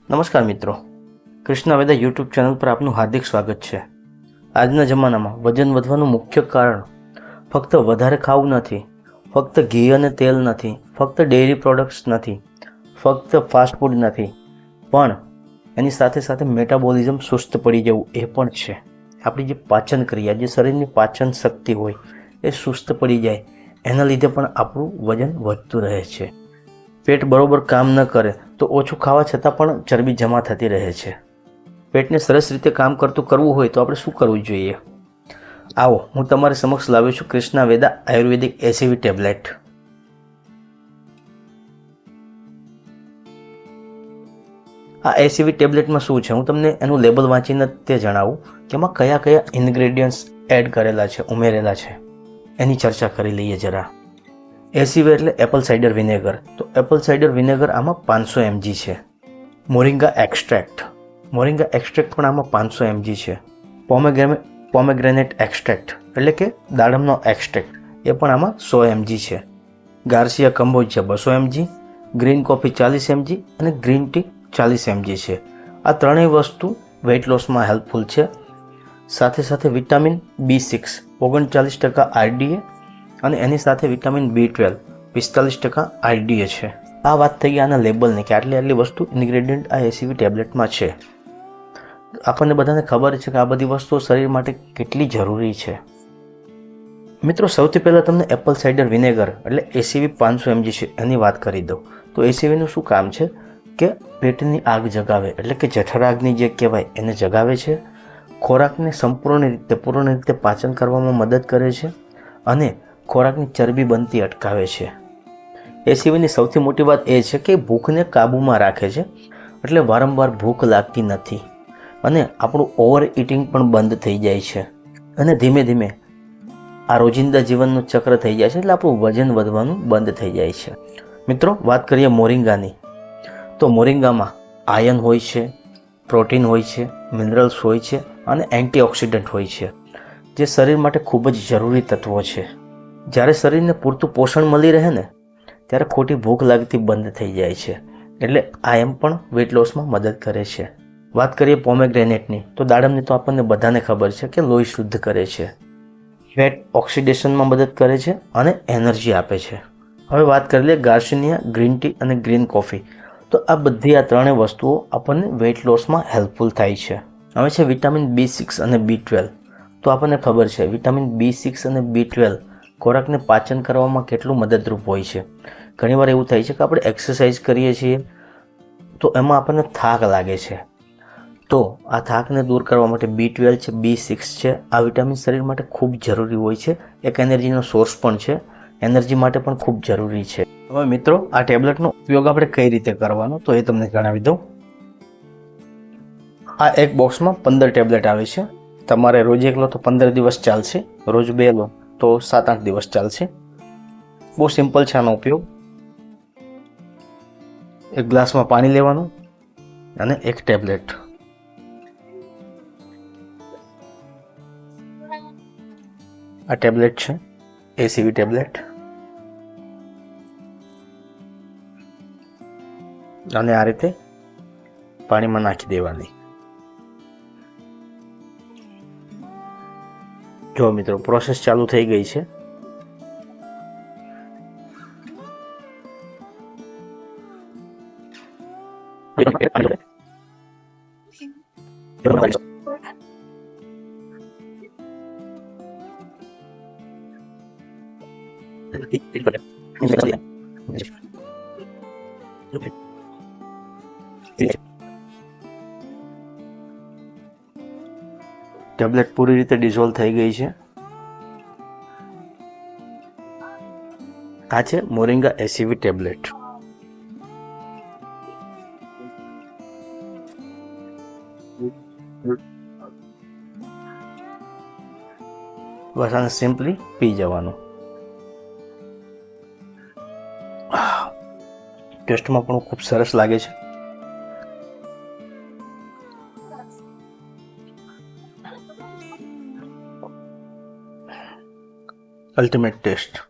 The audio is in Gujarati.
નમસ્કાર મિત્રો, કૃષ્ણા વેદા યુટ્યુબ ચેનલ પર આપનું હાર્દિક સ્વાગત છે. આજના જમાનામાં વજન વધવાનું મુખ્ય કારણ ફક્ત વધારે ખાવું નથી, ફક્ત ઘી અને તેલ નથી, ફક્ત ડેરી પ્રોડક્ટ્સ નથી, ફક્ત ફાસ્ટ ફૂડ નથી, પણ એની સાથે સાથે મેટાબોલિઝમ સુસ્ત પડી જવું એ પણ છે. આપણી જે પાચન ક્રિયા, જે શરીરની પાચન શક્તિ હોય એ સુસ્ત પડી જાય, એના લીધે પણ આપણું વજન વધતું રહે છે. પેટ બરોબર કામ ન કરે તો ઓછું ખાવા છતાં પણ ચરબી જમા થતી રહે છે. પેટને સરસ રીતે કામ કરતું કરવું હોય તો આપણે શું કરવું જોઈએ? આવો, હું તમારી સમક્ષ લાવ્યો છું કૃષ્ણા વેદા આયુર્વેદિક એસીવી ટેબ્લેટ. આ એસીવી ટેબ્લેટમાં શું છે, હું તમને એનું લેબલ વાંચીને તે જણાવું કે એમાં કયા કયા ઇન્ગ્રેડિયન્ટ્સ એડ કરેલા છે, ઉમેરેલા છે, એની ચર્ચા કરી લઈએ જરા. એસીવી એટલે એપલ સાઇડર વિનેગર. તો એપલ સાઇડર વિનેગર આમાં 500 mg છે. મોરિંગા એક્સ્ટ્રેક્ટ પણ આમાં 500 mg છે. પોમેગ્રેનેટ એક્સ્ટ્રેક્ટ એટલે કે દાડમનો એક્સ્ટ્રેક્ટ, એ પણ આમાં 100 mg છે. ગાર્સિયા કંબોજિયા 200 mg, ગ્રીન કોફી 40 mg અને ગ્રીન ટી 40 mg છે. આ ત્રણેય વસ્તુ વેઇટ લોસમાં હેલ્પફુલ છે. સાથે સાથે વિટામિન B6 39% RDA અને એની સાથે વિટામિન B12 45% RDA છે. આ વાત થઈ ગઈ આના લેબલની કે આટલી વસ્તુ ઇન્ગ્રેડિયન્ટ આ એસીવી ટેબ્લેટમાં છે. આપણને બધાને ખબર છે કે આ બધી વસ્તુઓ શરીર માટે કેટલી જરૂરી છે. મિત્રો, સૌથી પહેલાં તમને એપલ સાઇડર વિનેગર એટલે એસીવી 500 mg છે એની વાત કરી દઉં. તો એસીવીનું શું કામ છે કે પેટની આગ જગાવે એટલે કે જઠરાગ્નિ જે કહેવાય એને જગાવે છે. ખોરાકને પૂર્ણ રીતે પાચન કરવામાં મદદ કરે છે અને ખોરાકની ચરબી બનતી અટકાવે છે. એસીવીની સૌથી મોટી વાત એ છે કે ભૂખને કાબૂમાં રાખે છે, એટલે વારંવાર ભૂખ લાગતી નથી અને આપણું ઓવર ઇટિંગ પણ બંધ થઈ જાય છે અને ધીમે ધીમે આ રોજિંદા જીવનનું ચક્ર થઈ જાય છે, એટલે આપણું વજન વધવાનું બંધ થઈ જાય છે. મિત્રો, વાત કરીએ મોરિંગાની. તો મોરિંગામાં આયર્ન હોય છે, પ્રોટીન હોય છે, મિનરલ્સ હોય છે અને એન્ટીઓક્સિડન્ટ હોય છે, જે શરીર માટે ખૂબ જ જરૂરી તત્વો છે. જ્યારે શરીરને પૂરતું પોષણ મળી રહે ને ત્યારે ખોટી ભૂખ લાગતી બંધ થઈ જાય છે, એટલે આ એમ પણ વેઇટ લોસમાં મદદ કરે છે. વાત કરીએ પોમેગ્રેનેટની. તો દાડમની તો આપણને બધાને ખબર છે કે લોહી શુદ્ધ કરે છે, ફેટ ઓક્સિડેશનમાં મદદ કરે છે અને એનર્જી આપે છે. હવે વાત કરી લઈએ ગાર્સિનિયા ગ્રીન ટી અને ગ્રીન કોફી. તો આ બધી આ ત્રણેય વસ્તુઓ આપણને વેઇટ લોસમાં હેલ્પફુલ થાય છે. હવે છે વિટામિન B6 અને B12. તો આપણને ખબર છે વિટામિન B6 અને B12 ખોરાકને પાચન કરવામાં કેટલું મદદરૂપ હોય છે. ઘણીવાર એવું થાય છે કે આપણે એક્સરસાઇઝ કરીએ છીએ તો એમાં આપણને થાક લાગે છે, તો આ થાકને દૂર કરવા માટે B12 છે, B6 છે, આ વિટામિન શરીર માટે ખૂબ જરૂરી હોય છે. એક એનર્જીનો સોર્સ પણ છે, એનર્જી માટે પણ ખૂબ જરૂરી છે. હવે મિત્રો, આ ટેબ્લેટનો ઉપયોગ આપણે કઈ રીતે કરવાનો તો એ તમને જણાવી દઉં. આ એક બોક્સમાં 15 ટેબ્લેટ આવે છે. તમારે રોજ એક લો તો 15 દિવસ ચાલશે, રોજ 2 લો તો 7-8 દિવસ ચાલશે. બહુ સિમ્પલ છે આનો ઉપયોગ. એક ગ્લાસમાં પાણી લેવાનું અને એક ટેબ્લેટ. આ ટેબ્લેટ છે એસીવી ટેબ્લેટ, અને આ રીતે પાણીમાં નાખી દેવાની. જો મિત્રો, પ્રોસેસ ચાલુ થઈ ગઈ છે. ટેબ્લેટ પૂરી રીતે ડિઝોલ્વ થઈ ગઈ છે. આ છે મોરિંગા એસીવી ટેબ્લેટ. બસ આને સિમ્પલી પી જવાનું. ટેસ્ટમાં પણ ખૂબ સરસ લાગે છે. Ultimate test.